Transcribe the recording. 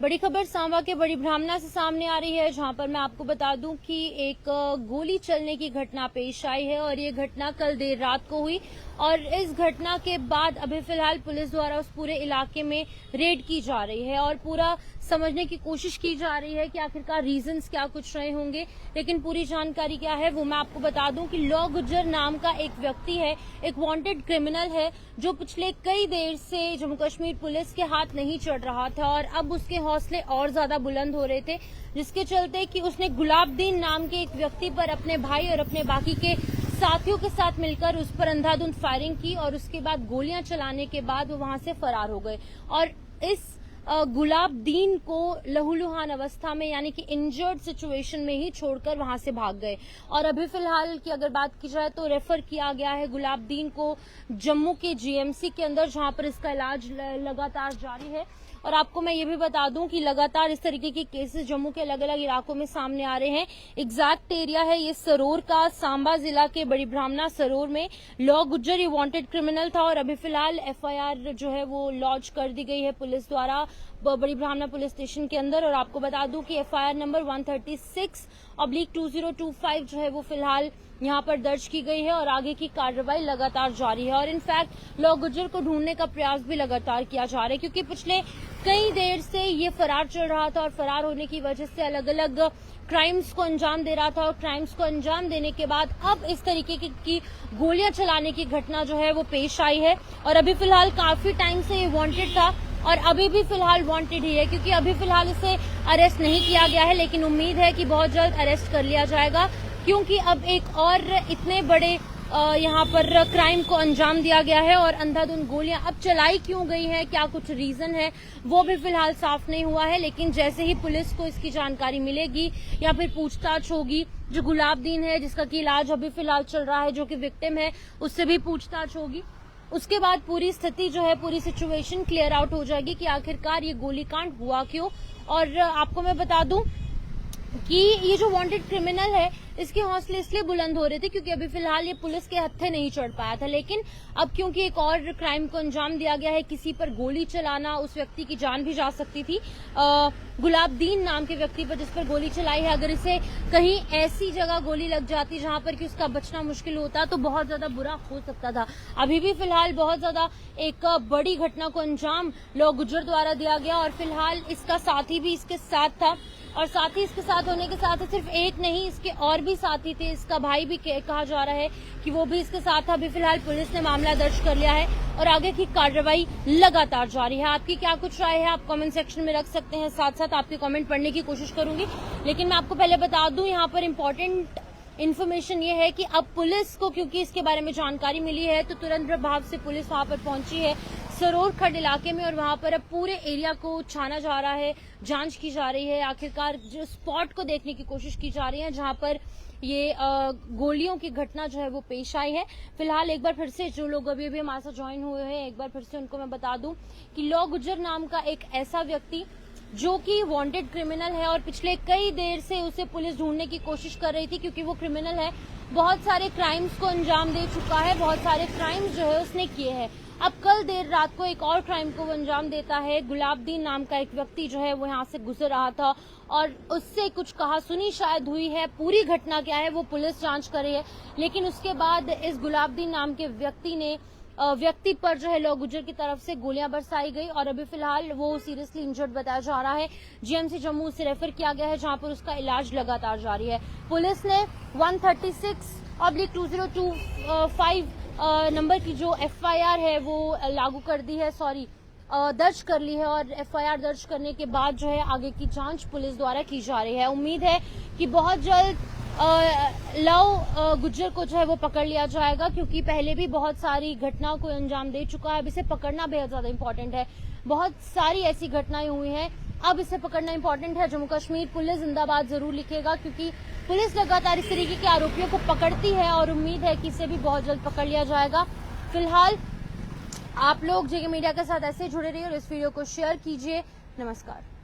बड़ी खबर सांबा के बड़ी ब्राह्मणा से सामने आ रही है, जहां पर मैं आपको बता दूं कि एक गोली चलने की घटना पेश आई है और ये घटना कल देर रात को हुई। और इस घटना के बाद अभी फिलहाल पुलिस द्वारा उस पूरे इलाके में रेड की जा रही है और पूरा समझने की कोशिश की जा रही है कि आखिरकार रीजंस क्या कुछ रहे होंगे। लेकिन पूरी जानकारी क्या है वो मैं आपको बता दूं कि लौ गुज्जर नाम का एक व्यक्ति है, एक वांटेड क्रिमिनल है, जो पिछले कई देर से जम्मू कश्मीर पुलिस के हाथ नहीं चढ़ रहा था और अब उसके हौसले और ज्यादा बुलंद हो रहे थे, जिसके चलते कि उसने गुलाबदीन नाम के एक व्यक्ति पर अपने भाई और अपने बाकी के साथियों के साथ मिलकर उस पर अंधाधुंध फायरिंग की और उसके बाद गोलियां चलाने के बाद वो वहां से फरार हो गए। और इस गुलाबदीन को लहूलुहान अवस्था में यानी कि इंजर्ड सिचुएशन में ही छोड़कर वहां से भाग गए। और अभी फिलहाल की अगर बात की जाए तो रेफर किया गया है गुलाबदीन को जम्मू के जीएमसी के अंदर, जहां पर इसका इलाज लगातार जारी है। और आपको मैं ये भी बता दूं कि लगातार इस तरीके के केसेस जम्मू के अलग अलग इलाकों में सामने आ रहे हैं। एग्जैक्ट एरिया है ये सरोर का, सांबा जिला के बड़ी ब्राह्मणा सरोर में लौ गुज्जर ये वांटेड क्रिमिनल था और अभी फिलहाल एफआईआर जो है वो लॉन्च कर दी गई है पुलिस द्वारा बड़ी ब्राह्मणा पुलिस स्टेशन के अंदर। और आपको बता दूं कि एफआईआर नंबर 136/2025 जो है वो फिलहाल यहाँ पर दर्ज की गई है और आगे की कार्रवाई लगातार जारी है। और इनफैक्ट लौ गुज्जर को ढूंढने का प्रयास भी लगातार किया जा रहा है, क्योंकि पिछले कई देर से ये फरार चल रहा था और फरार होने की वजह से अलग अलग क्राइम्स को अंजाम दे रहा था और क्राइम्स को अंजाम देने के बाद अब इस तरीके की गोलियां चलाने की घटना जो है वो पेश आई है। और अभी फिलहाल काफी टाइम से ये वांटेड था और अभी भी फिलहाल वांटेड ही है, क्योंकि अभी फिलहाल इसे अरेस्ट नहीं किया गया है, लेकिन उम्मीद है कि बहुत जल्द अरेस्ट कर लिया जाएगा, क्योंकि अब एक और इतने बड़े यहाँ पर क्राइम को अंजाम दिया गया है। और अंधाधुंध गोलियां अब चलाई क्यों गई है, क्या कुछ रीजन है, वो भी फिलहाल साफ नहीं हुआ है। लेकिन जैसे ही पुलिस को इसकी जानकारी मिलेगी या फिर पूछताछ होगी, जो गुलाबदीन है जिसका कि इलाज अभी फिलहाल चल रहा है, जो कि विक्टिम है, उससे भी पूछताछ होगी, उसके बाद पूरी स्थिति जो है, पूरी सिचुएशन क्लियर आउट हो जाएगी कि आखिरकार ये गोलीकांड हुआ क्यों। और आपको मैं बता दूं कि ये जो वांटेड क्रिमिनल है इसके हौसले इसलिए बुलंद हो रहे थे क्योंकि अभी फिलहाल ये पुलिस के हत्थे नहीं चढ़ पाया था। लेकिन अब क्योंकि एक और क्राइम को अंजाम दिया गया है, किसी पर गोली चलाना, उस व्यक्ति की जान भी जा सकती थी, गुलाबदीन नाम के व्यक्ति पर जिस पर गोली चलाई है, अगर इसे कहीं ऐसी जगह गोली लग जाती जहां पर कि उसका बचना मुश्किल होता तो बहुत ज्यादा बुरा हो सकता था। अभी भी फिलहाल बहुत ज्यादा एक बड़ी घटना को अंजाम लौ गुज्जर द्वारा दिया गया और फिलहाल इसका साथी भी इसके साथ था और साथी इसके साथ होने के साथ सिर्फ एक नहीं, इसके और भी साथी थे, इसका भाई भी कहा जा रहा है कि वो भी इसके साथ था। अभी फिलहाल पुलिस ने मामला दर्ज कर लिया है और आगे की कार्रवाई लगातार जारी है। आपकी क्या कुछ राय है, आप कमेंट सेक्शन में रख सकते हैं, साथ साथ आपके कमेंट पढ़ने की कोशिश करूंगी। लेकिन मैं आपको पहले बता दूं, यहाँ पर इम्पोर्टेंट इन्फॉर्मेशन ये है कि अब पुलिस को क्योंकि इसके बारे में जानकारी मिली है तो तुरंत प्रभाव से पुलिस वहां पर पहुंची है सरोर खड्ड इलाके में और वहां पर अब पूरे एरिया को छाना जा रहा है, जांच की जा रही है, आखिरकार जो स्पॉट को देखने की कोशिश की जा रही है जहां पर ये गोलियों की घटना जो है वो पेश आई है। फिलहाल एक बार फिर से जो लोग अभी अभी हमारे साथ ज्वाइन हुए हैं, एक बार फिर से उनको मैं बता दूं कि लौ गुज्जर नाम का एक ऐसा व्यक्ति जो कि वांटेड क्रिमिनल है और पिछले कई देर से उसे पुलिस ढूंढने की कोशिश कर रही थी, क्योंकि वो क्रिमिनल है, बहुत सारे क्राइम्स को अंजाम दे चुका है, बहुत सारे क्राइम्स जो है उसने किए हैं। अब कल देर रात को एक और क्राइम को अंजाम देता है। गुलाबदीन नाम का एक व्यक्ति जो है वो यहाँ से गुजर रहा था और उससे कुछ कहा सुनी शायद हुई है, पूरी घटना क्या है वो पुलिस जांच कर रही है। लेकिन उसके बाद इस गुलाबदीन नाम के व्यक्ति पर जो है लौ गुज्जर की तरफ से गोलियां बरसाई गई और अभी फिलहाल वो सीरियसली इंजर्ड बताया जा रहा है। जीएमसी जम्मू से रेफर किया गया है, जहां पर उसका इलाज लगातार जारी है। पुलिस ने 136/2025 नंबर की जो एफआईआर है वो लागू कर दी है, दर्ज कर ली है और एफआईआर दर्ज करने के बाद जो है आगे की जांच पुलिस द्वारा की जा रही है। उम्मीद है कि बहुत जल्द लौ गुज्जर को जो है वो पकड़ लिया जाएगा, क्योंकि पहले भी बहुत सारी घटनाओं को अंजाम दे चुका है। अब इसे पकड़ना बेहद ज्यादा इम्पोर्टेंट है, बहुत सारी ऐसी घटनाएं हुई हैं, अब इसे पकड़ना इम्पोर्टेंट है। जम्मू कश्मीर पुलिस जिंदाबाद जरूर लिखेगा, क्योंकि पुलिस लगातार इस तरीके के आरोपियों को पकड़ती है और उम्मीद है कि इसे भी बहुत जल्द पकड़ लिया जाएगा। फिलहाल आप लोग जेके मीडिया के साथ ऐसे जुड़े रहिए और इस वीडियो को शेयर कीजिए। नमस्कार।